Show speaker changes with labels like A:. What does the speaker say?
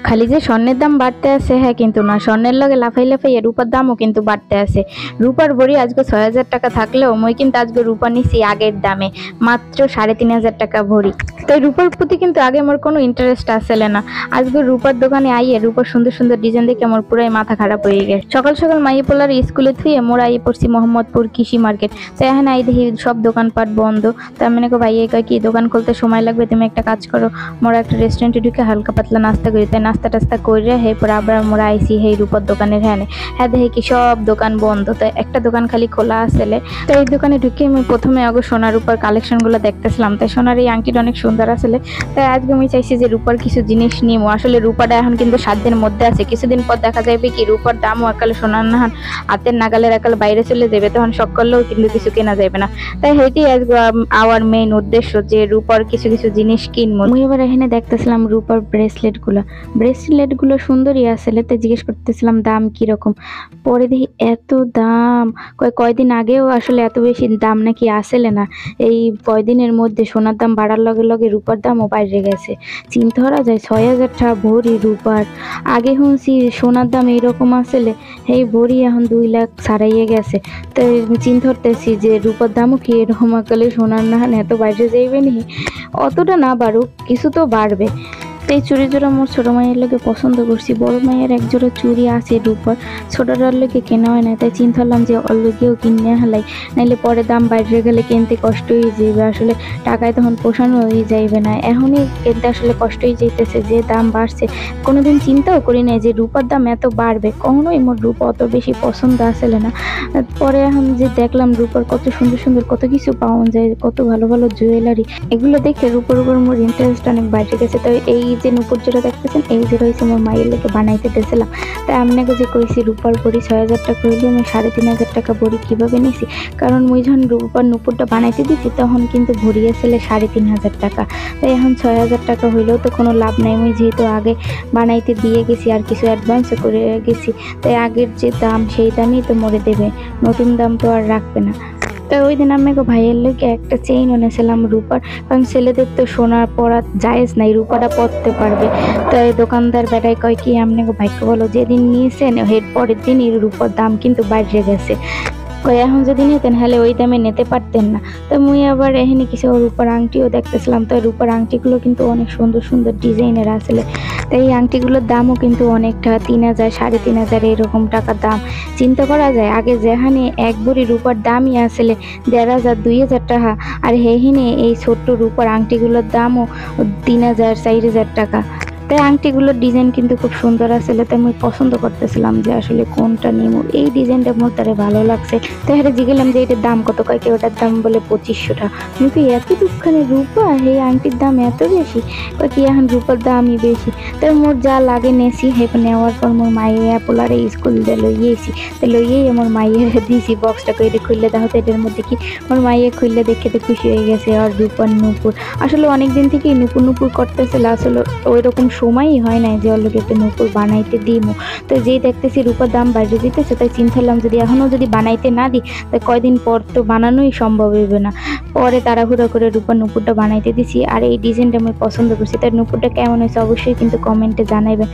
A: খালি যে স্বর্ণের দাম বাড়তে আছে হ্যাঁ কিন্তু না, স্বর্ণের লগে লাফাই লাফাই রূপার দামও কিন্তু বাড়তে আছে। রূপার ভরি আজকে 6,000 টাকা থাকলেও মই কিন্তু আজকে রূপা নিছি আগের দামে মাত্র 3,500 টাকা ভরি। তো রূপার প্রতি কিন্তু আগে আমার কোনো ইন্টারেস্ট আসলে না। আজকে রূপার দোকানে আইয়ে রূপার সুন্দর সুন্দর ডিজাইন দেখে আমার পুরাই মাথা খারাপ হয়ে গেছে। সকাল সকাল মাইয়ে পোলার স্কুলে থুয়ে মোরা আইয়ে পড়ছি মোহাম্মদপুর কৃষি মার্কেট। তো এখানে আই দেখি সব দোকানপাট বন্ধ। তো আমি ভাইয়ে কয় কি দোকান খুলতে সময় লাগবে, তুমি একটা কাজ করো, মোরা একটা রেস্টুরেন্টে ঢুকে হালকা পাতলা নাস্তা করি। তাই নাস্তা টাস্তা করে এরপর আবার মোরা আইসি এই রূপার দোকানের হ্যাঁ দেখি কি সব দোকান বন্ধ। তো একটা দোকান খালি খোলা আসলে। তো এই দোকানে ঢুকে আমি প্রথমে আগে সোনার রূপার কালেকশন গুলো দেখতেছিলাম। তাই সোনার এই আংটিটা অনেক সুন্দর আসলে। তাই আজকে আমি চাইছি যে রূপার কিছু জিনিস নিবো। আসলে রূপাটা এখন কিন্তু 7 দিনের মধ্যে আছে, কিছুদিন পর দেখা যাবে কি রূপার দামও একালে সোনার না হাতের নাগালের একালে বাইরে চলে যাবে, তখন শখ করলেও কিন্তু কিছু কেনা যাবে না। তাই সেইটাই আজকে আমার মেইন উদ্দেশ্য যে রূপার কিছু কিছু জিনিস কিনবো। আমি এবার এখানে দেখতেছিলাম রূপার ব্রেসলেট গুলো সুন্দরই আসলে। তাই জিজ্ঞেস করতেছিলাম দাম কিরকম। পরে দেখি এত দাম, কয়দিন আগেও আসলে এত বেশি দাম নাকি আসলে না। এই কয়দিনের মধ্যে সোনার দাম বাড়ার লগে লগে রূপার দামও বাইরে গেছে। চিন্তা করা যায় 6,000 টাকা ভরি রূপার। আগে শুনছি সোনার দাম এইরকম আসলে, এই ভরি এখন 2 লাখ ছাড়াইয়ে গেছে। তো চিন্তা করতেছি যে রূপার দামও কি এরকম আকালে সোনার না এত বাইরে যাইবে নি। অতটা না বাড়ুক, কিছু তো বাড়বে। এই চুড়ি জোড়া মোর ছোট মায়ের লোকে পছন্দ করছি। বড় মায়ের এক জোড়া চুড়ি আছে রূপার, ছোটটার লোকে কেনা হয় না। তাই চিন্তা করলাম যে ওর লোকেও কিনে হালাই, নাইলে পরে দাম বাইরে গেলে কিনতে কষ্ট হয়ে যাবে। আসলে টাকায় তখন পোষানো হয়ে যাইবে না। এখনই কিনতে আসলে কষ্ট হয়ে যাইতেছে যে দাম বাড়ছে। কোনোদিন চিন্তাও করি নাই যে রূপার দাম এত বাড়বে। কখনোই মোর রূপা অত বেশি পছন্দ আসলে না। পরে এখন যে দেখলাম রূপার কত সুন্দর সুন্দর কত কিছু পাওয়া যায়, কত ভালো ভালো জুয়েলারি, এগুলো দেখে রূপার উপর মোর ইন্টারেস্ট অনেক বাইরে গেছে। তো এই যে নুপুর যেটা দেখতেছেন এই যে রয়েছে আমার মায়ের লেগে বানাইতে দিয়েছিলাম। তাই আপনাকে যে কইছি রূপার ভরি 6,000 টাকা হইলে আমি 3,500 টাকা ভরি কিভাবে নিছি, কারণ মুই যখন রূপার নুপুরটা বানাইতে দিছি তখন কিন্তু ভরি আসলে 3,500 টাকা। তাই এখন 6,000 টাকা হইলেও তো কোনো লাভ নাই। মুই যেহেতু আগে বানাইতে দিয়ে গেছি আর কিছু অ্যাডভান্সও করে গেছি, তাই আগের যে দাম সেই দামই তো মরে দেবে, নতুন দাম তো আর রাখবে না। তো ওই দিন আমি ভাইয়ের লোকে একটা চেইন এনেছিলাম রূপার, কারণ ছেলেদের তো সোনার পরা জায়েজ নাই, রূপাটা পরতে পারবে। তাই দোকানদার বেটায় কয় কি আপনাকে ভাইকে বলো যেদিন নিয়েছেন এর পরের দিনই রূপার দাম কিন্তু বাইরে গেছে। এখন যদি নিতেন হলে ওই দামে নিতে পারতেন না। তো মুই আবার এখানে কিছু রূপার আংটিও দেখতেছিলাম। তো রূপার আংটিগুলো কিন্তু অনেক সুন্দর সুন্দর ডিজাইনের আসলে। তাই এই আংটিগুলোর দামও কিন্তু অনেকটা 3,000 3,500 এরকম টাকার দাম। চিন্তা করা যায় আগে যেখানে এক ভরি রূপার দামই আসলে 1,500 2,000 টাকা, আর হেহিনে এই ছোট্ট রূপার আংটিগুলোর দামও 3,000 4,000 টাকা। তাই আংটিগুলোর ডিজাইন কিন্তু খুব সুন্দর আসলে। তাই আমি পছন্দ করতেছিলাম যে আসলে কোনটা নিব। এই ডিজাইনটা মোর তারে ভালো লাগছে। তো হেরে জিগেলাম যে এটার দাম কত, কয় কি ওটার দাম বলে 2,500 টাকা। কিন্তু এত দুঃখানে রূপা, এই আংটির দাম এত বেশি, কয় কি এখন রূপার দামই বেশি। তাই মোর যা লাগে নেছি, নেওয়ার পর মোর মাইয়ে পোলারে স্কুল দিয়ে লইয়েছি। তো লইয়েই আমার মাইয়ে দিয়েছি বক্সটা করে খুললে দেখো তো এটার মধ্যে কি। আমার মাইয়ে খুললে দেখে তো খুশি হয়ে গেছে। আর রূপার নুপুর আসলে অনেকদিন থেকেই নুপুর করতেছিল, আসলে ওই রকম সময়ই হয় না যে ওর লোকে একটা নুপুর বানাইতে দিমু। তো যেই দেখতেছি রূপার দাম বাইরে দিতেছে, তাই চিন্তা করলাম যদি এখনও যদি বানাইতে না দিই তাই কয়দিন পর তো বানানোই সম্ভব হবে না। পরে তাড়াহুড়া করে রূপার নুপুরটা বানাইতে দিছি। আর এই ডিজাইনটা আমি পছন্দ করছি। তাই নুপুরটা কেমন হয়েছে অবশ্যই কিন্তু কমেন্টে জানাইবেন।